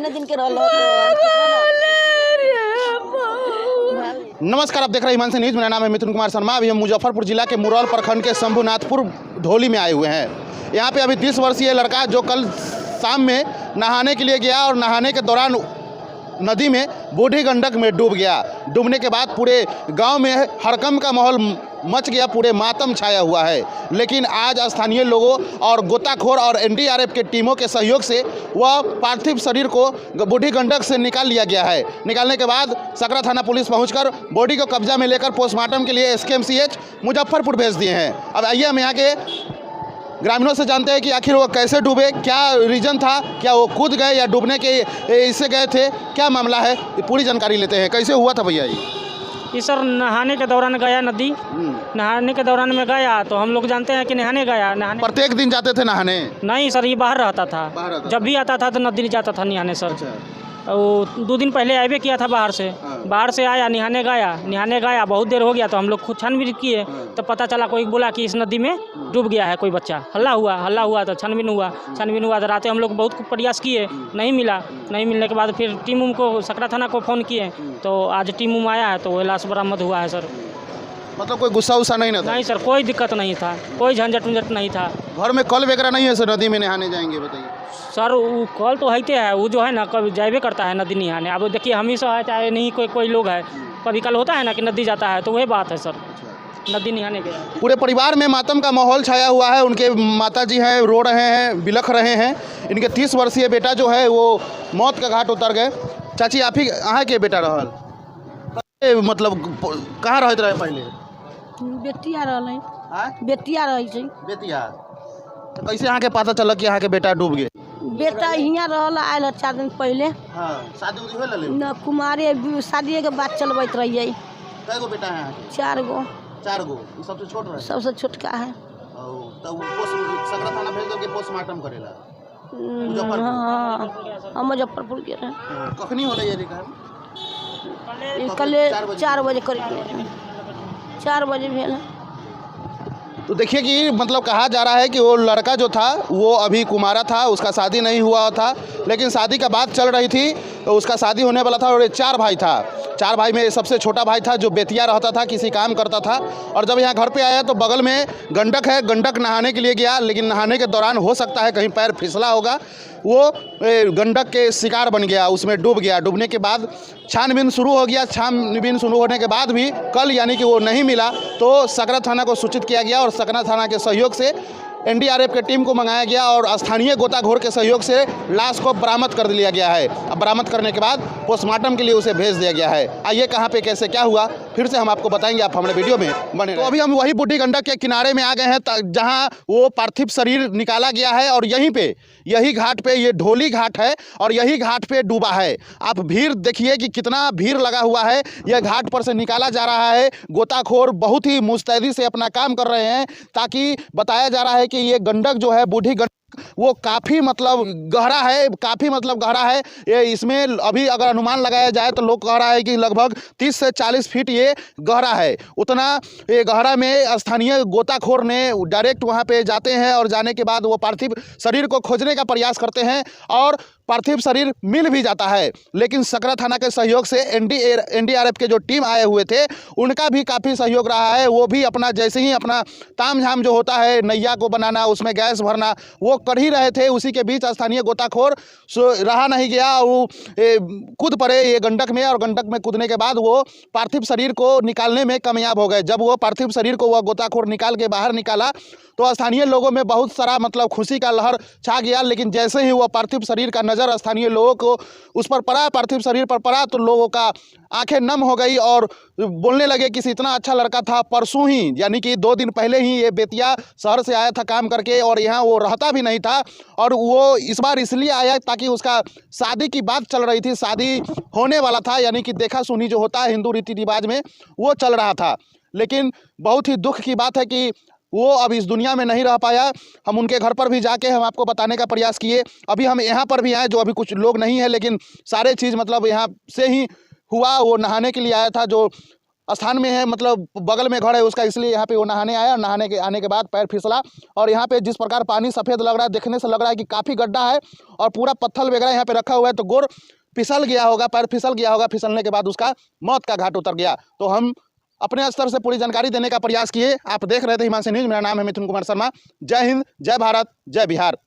कितने दिन के रहल नमस्कार, आप देख रहे हैं हिमांशु न्यूज़। मेरा नाम है मिथुन कुमार शर्मा। अभी हम मुजफ्फरपुर जिला के मुरौल प्रखंड के शंभुनाथपुर ढोली में आए हुए हैं। यहाँ पे अभी 30 वर्षीय लड़का जो कल शाम में नहाने के लिए गया और नहाने के दौरान नदी में बूढ़ी गंडक में डूब गया। डूबने के बाद पूरे गांव में हड़कंप का माहौल मच गया, पूरे मातम छाया हुआ है। लेकिन आज स्थानीय लोगों और गोताखोर और एनडीआरएफ के टीमों के सहयोग से वह पार्थिव शरीर को बूढ़ी गंडक से निकाल लिया गया है। निकालने के बाद सकरा थाना पुलिस पहुंचकर बॉडी को कब्जा में लेकर पोस्टमार्टम के लिए एसकेएमसीएच मुजफ्फरपुर भेज दिए हैं। अब आइए हम यहाँ के ग्रामीणों से जानते हैं कि आखिर वो कैसे डूबे, क्या रीजन था, क्या वो कूद गए या डूबने के इससे गए थे, क्या मामला है, ये पूरी जानकारी लेते हैं। कैसे हुआ था भैया ये सर नहाने के दौरान गया नदी। नहाने के दौरान में गया तो हम लोग जानते हैं कि नहाने गया। नहाने प्रत्येक दिन जाते थे नहाने? नहीं सर, ये बाहर रहता था। जब भी आता था तो नदी जाता था नहाने सर। वो 2 दिन पहले आए किया था बाहर से। बाहर से आया, नहाने गया बहुत देर हो गया तो हम लोग खुद छानबीन किए तो पता चला, कोई बोला कि इस नदी में डूब गया है कोई बच्चा। हल्ला हुआ तो छानबीन हुआ तो रात हम लोग बहुत प्रयास किए, नहीं मिलने के बाद फिर टीम को सकरा थाना को फ़ोन किए तो आज टीम आया है तो वह लाश बरामद हुआ है सर। मतलब कोई गुस्सा उस्सा नहीं था? नहीं सर, कोई दिक्कत नहीं था, कोई झंझट उंझट नहीं था। घर में कल वगैरह नहीं है सर नदी में नहाने जाएंगे? बताइए सर, वो कल तो हैते है, वो जो है ना कभी जाए करता है नदी नहाने। अब देखिए हम ही सब है, चाहे नहीं कोई लोग है, कभी कल होता है ना कि नदी जाता है तो वही बात है सर, नदी नहाने गया। पूरे परिवार में मातम का माहौल छाया हुआ है। उनके माताजी हैं, रो रहे हैं, बिलख रहे हैं। इनके 30 वर्षीय बेटा जो है वो मौत का घाट उतर गए। चाची, आप ही अहाँ के बेटा रहल? मतलब कहाँ रहते रहे पहले? बेटिया रही। बेतिया। तो कैसे यहाँ के पता चला कि यहाँ के बेटा डूब गए? बेटा यहाँ रहल, आयल 4 दिन पहले। हाँ, शादी उदी होल? न कुमारे शादी के बाद चलबैत रहिए। कै गो बेटा है? 4 गो। 4 गो? सबसे छोट रहे? सबसे छोटका है। तब सकरा थाना भेज दोगे पोस्टमार्टम करेला? हाँ, हम मुजफ्फरपुर गए रहे। कखनी होले ये निकाल? कल 4 बजे करीब 4 बजे भेल। तो देखिए कि मतलब कहा जा रहा है कि वो लड़का जो था वो अभी कुमारा था, उसका शादी नहीं हुआ था, लेकिन शादी का बात चल रही थी तो उसका शादी होने वाला था। और ये 4 भाई था। 4 भाई में सबसे छोटा भाई था जो बेतिया रहता था, किसी काम करता था। और जब यहाँ घर पे आया तो बगल में गंडक है, गंडक नहाने के लिए गया, लेकिन नहाने के दौरान हो सकता है कहीं पैर फिसला होगा, वो गंडक के शिकार बन गया, उसमें डूब गया। डूबने के बाद छानबीन शुरू हो गया। छानबीन शुरू होने के बाद भी कल यानी कि वो नहीं मिला तो सकरा थाना को सूचित किया गया और सकरा थाना के सहयोग से एनडीआरएफ के टीम को मंगाया गया और स्थानीय गोताखोर के सहयोग से लाश को बरामद कर लिया गया है। अब बरामद करने के बाद पोस्टमार्टम के लिए उसे भेज दिया गया है। आइए कहाँ पे कैसे क्या हुआ फिर से हम आपको बताएंगे, आप हमारे वीडियो में बने रहिए। तो अभी हम वही बूढ़ी गंडक के किनारे में आ गए हैं जहाँ वो पार्थिव शरीर निकाला गया है और यही घाट पे, ये ढोली घाट है और यही घाट पे डूबा है। आप भीड़ देखिए कि कितना भीड़ लगा हुआ है। यह घाट पर से निकाला जा रहा है। गोताखोर बहुत ही मुस्तैदी से अपना काम कर रहे हैं ताकि बताया जा रहा है कि ये गंडक जो है, बूढ़ी गंडक, वो काफ़ी मतलब गहरा है। ये इसमें अभी अगर अनुमान लगाया जाए तो लोग कह रहा है कि लगभग 30 से 40 फीट ये गहरा है। उतना ये गहरा में स्थानीय गोताखोर ने डायरेक्ट वहाँ पे जाते हैं और जाने के बाद वो पार्थिव शरीर को खोजने का प्रयास करते हैं और पार्थिव शरीर मिल भी जाता है। लेकिन सकरा थाना के सहयोग से एनडीआरएफ के जो टीम आए हुए थे उनका भी काफ़ी सहयोग रहा है। वो भी अपना जैसे ही अपना तामझाम जो होता है, नैया को बनाना, उसमें गैस भरना, वो कर ही रहे थे। उसी के बीच स्थानीय गोताखोर रहा नहीं गया, वो कूद पड़े ये गंडक में और गंडक में कूदने के बाद वो पार्थिव शरीर को निकालने में कामयाब हो गए। जब वो पार्थिव शरीर को वह गोताखोर निकाल के बाहर निकाला तो स्थानीय लोगों में बहुत सारा मतलब खुशी का लहर छा गया। लेकिन जैसे ही वह पार्थिव शरीर का नज़र स्थानीय लोगों को उस पर पड़ा, पार्थिव शरीर पर पड़ा, तो लोगों का आंखें नम हो गई और बोलने लगे कि इतना अच्छा लड़का था। परसों ही यानी कि 2 दिन पहले ही ये बेतिया शहर से आया था काम करके और यहाँ वो रहता भी नहीं था और वो इस बार इसलिए आया ताकि उसका शादी की बात चल रही थी, शादी होने वाला था, यानी कि देखा सुनी जो होता है हिंदू रीति रिवाज में वो चल रहा था। लेकिन बहुत ही दुख की बात है कि वो अब इस दुनिया में नहीं रह पाया। हम उनके घर पर भी जाके हम आपको बताने का प्रयास किए। अभी हम यहाँ पर भी आए, जो अभी कुछ लोग नहीं है, लेकिन सारे चीज़ मतलब यहाँ से ही हुआ। वो नहाने के लिए आया था जो स्थान में है, मतलब बगल में घर है उसका, इसलिए यहाँ पे वो नहाने आया। आने के बाद पैर फिसला और यहाँ पे जिस प्रकार पानी सफ़ेद लग रहा है, देखने से लग रहा है कि काफ़ी गड्ढा है और पूरा पत्थर वगैरह यहाँ पे रखा हुआ है, तो गोर फिसल गया होगा, पैर फिसल गया होगा। फिसलने के बाद उसका मौत का घाट उतर गया। तो हम अपने स्तर से पूरी जानकारी देने का प्रयास किए। आप देख रहे थे हिमांशु न्यूज़, मेरा नाम है मिथुन कुमार शर्मा। जय हिंद, जय भारत, जय बिहार।